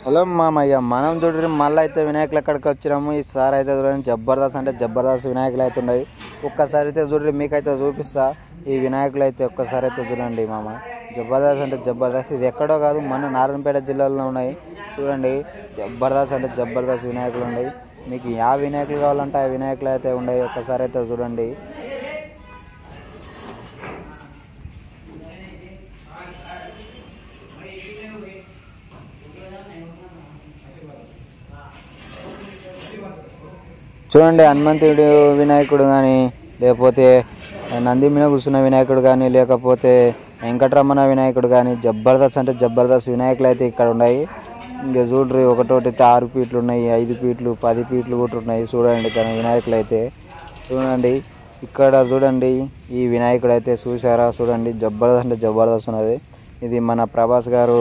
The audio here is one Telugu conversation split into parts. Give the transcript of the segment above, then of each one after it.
హలో మామయ్య, మనం చూడండి మళ్ళీ అయితే వినాయకులు ఎక్కడికి వచ్చినాము. ఈసారి అయితే చూడండి జబర్దస్త్ అంటే జబర్దస్త్ వినాయకులు అయితే ఉన్నాయి. ఒక్కసారి అయితే చూడండి, మీకైతే చూపిస్తా ఈ వినాయకులు అయితే. ఒక్కసారి అయితే చూడండి మామ, జబర్దస్త్ అంటే జబర్దస్త్. ఇది ఎక్కడో కాదు, మన నారాయణపేట జిల్లాలో ఉన్నాయి. చూడండి జబర్దస్త్ అంటే జబర్దస్త్ వినాయకులు ఉన్నాయి. మీకు యా వినాయకులు కావాలంటే ఆ వినాయకులు అయితే ఉన్నాయి. ఒక్కసారి అయితే చూడండి. చూడండి హనుమంతుడు వినాయకుడు కానీ, లేకపోతే నంది మీద కూర్చున్న వినాయకుడు కానీ, లేకపోతే వెంకటరమణ వినాయకుడు కానీ, జబర్దస్త్ అంటే జబర్దస్త్ వినాయకులు అయితే ఇక్కడ ఉన్నాయి. ఇంకా చూడ్రి, ఒకటోటి 6 ఫీట్లు ఉన్నాయి, 5 ఫీట్లు, 10 ఫీట్లు కూడా ఉన్నాయి. చూడండి కానీ వినాయకులు అయితే చూడండి. ఇక్కడ చూడండి ఈ వినాయకుడు అయితే చూసారా? చూడండి జబర్దస్త్ అంటే జబర్దస్త్ ఉన్నది. ఇది మన ప్రభాస్ గారు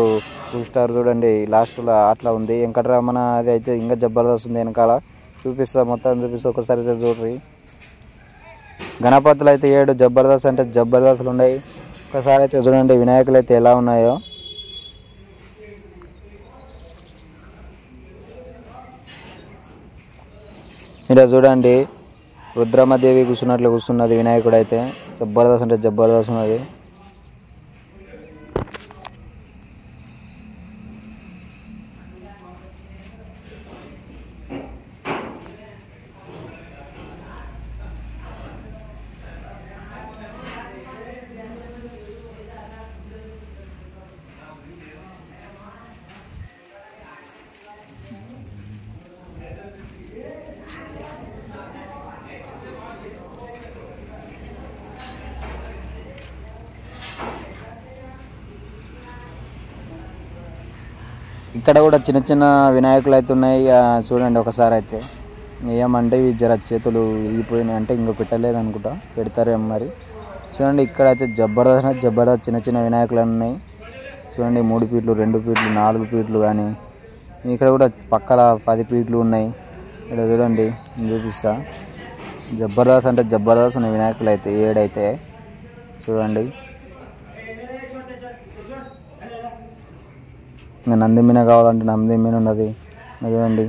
2 స్టార్ చూడండి లాస్ట్లో అట్లా ఉంది. వెంకటరమణ అది అయితే ఇంకా జబర్దస్త్ ఉంది. వెనకాల చూపిస్తా, మొత్తం చూపిస్తా. ఒకసారి అయితే చూడ్రి. గణపతులు అయితే 7 జబర్దస్త్ అంటే జబర్దస్త్లు ఉన్నాయి. ఒకసారి అయితే చూడండి వినాయకులు అయితే ఎలా ఉన్నాయో. మీరు చూడండి రుద్రమదేవి కూర్చున్నట్లు కూర్చున్నది వినాయకుడు అయితే. జబర్దస్త్ అంటే జబర్దస్త్ ఉన్నది. ఇక్కడ కూడా చిన్న చిన్న వినాయకులు అయితే ఉన్నాయి. చూడండి ఒకసారి అయితే. ఏమంటే ఇవి జర చేతులు ఇరిగిపోయినాయి, అంటే ఇంకో పెట్టలేదు అనుకుంటా, పెడతారేమో మరి. చూడండి ఇక్కడ అయితే జబర్దస్త్ జబర్దస్త్ చిన్న చిన్న వినాయకులు ఉన్నాయి. చూడండి 3 ఫీట్లు, 2 ఫీట్లు, 4 ఫీట్లు కానీ. ఇక్కడ కూడా పక్కల 10 ఫీట్లు ఉన్నాయి. ఇక్కడ చూడండి నేను చూపిస్తా. జబర్దస్త్ అంటే జబర్దస్త్ ఉన్న వినాయకులు అయితే 7 అయితే చూడండి. ఇంకా నంది మీన కావాలంటే నంది మీన ఉన్నది చూడండి.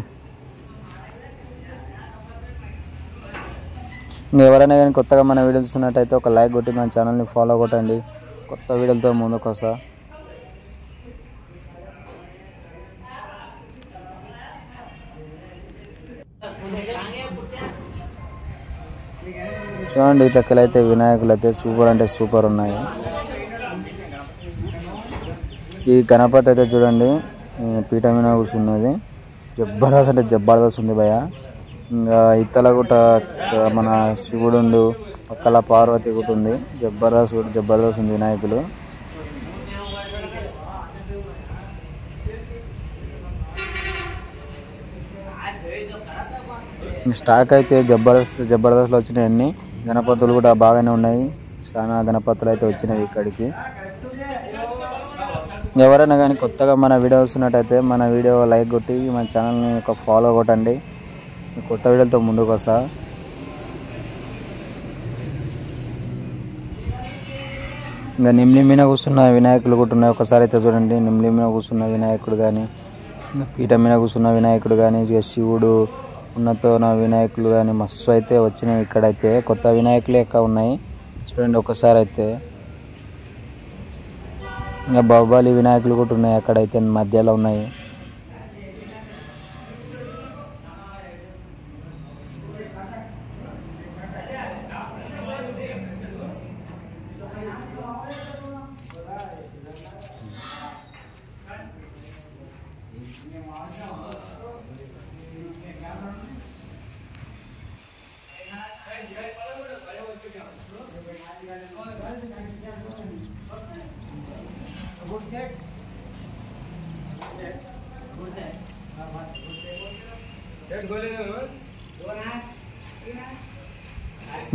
ఇంకా ఎవరైనా కానీ కొత్తగా మన వీడియోస్ చూస్తున్నట్టయితే ఒక లైక్ కొట్టి మన ఛానల్ని ఫాలో కొట్టండి. కొత్త వీడియోలతో ముందుకు వస్తా. చూడండి ఇట్లకైతే వినాయకులు అయితే సూపర్ అంటే సూపర్ ఉన్నాయి. ఈ గణపతి అయితే చూడండి పీఠ మీద కూర్చున్నది. జబర్దస్త్ అంటే జబర్దస్త్ ఉంది భయ. ఇంకా ఇత్తల కూడా మన శివుడు, పక్కల పార్వతి కూడా ఉంది. జబర్దస్త్ ఉంది వినాయకులు. స్టాక్ అయితే జబర్దస్త్లో వచ్చినాయి. అన్ని గణపతులు కూడా బాగానే ఉన్నాయి. చాలా గణపతులు అయితే వచ్చినాయి ఇక్కడికి. ఎవరైనా కానీ కొత్తగా మన వీడియో చూస్తున్నట్టయితే మన వీడియో లైక్ కొట్టి మన ఛానల్ని ఒక ఫాలో కొట్టండి. కొత్త వీడియోలతో ముందుకు వస్తా. ఇంకా నిమ్లి మీద కూర్చున్న వినాయకులు కూడా ఉన్నాయి. ఒకసారి అయితే చూడండి నిమ్లి మీద కూర్చున్న వినాయకుడు కానీ, పీఠ మీద కూర్చున్న వినాయకుడు కానీ, ఇక శివుడు ఉన్నతో నా వినాయకులు కానీ మస్తు అయితే వచ్చినాయి. ఇక్కడైతే కొత్త వినాయకులు ఎక్కువ ఉన్నాయి. చూడండి ఒకసారి అయితే. ఇంకా బాహుబలి వినాయకులు కూడా ఉన్నాయి అక్కడైతే మధ్యలో ఉన్నాయి.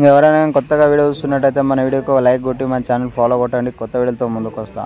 ఎవరైనా కొత్తగా వీడియో చూస్తున్నట్టయితే మన వీడియోకి లైక్ కొట్టి మన ఛానల్ ఫాలో కొట్టండి. కొత్త వీడియోతో ముందుకు వస్తా.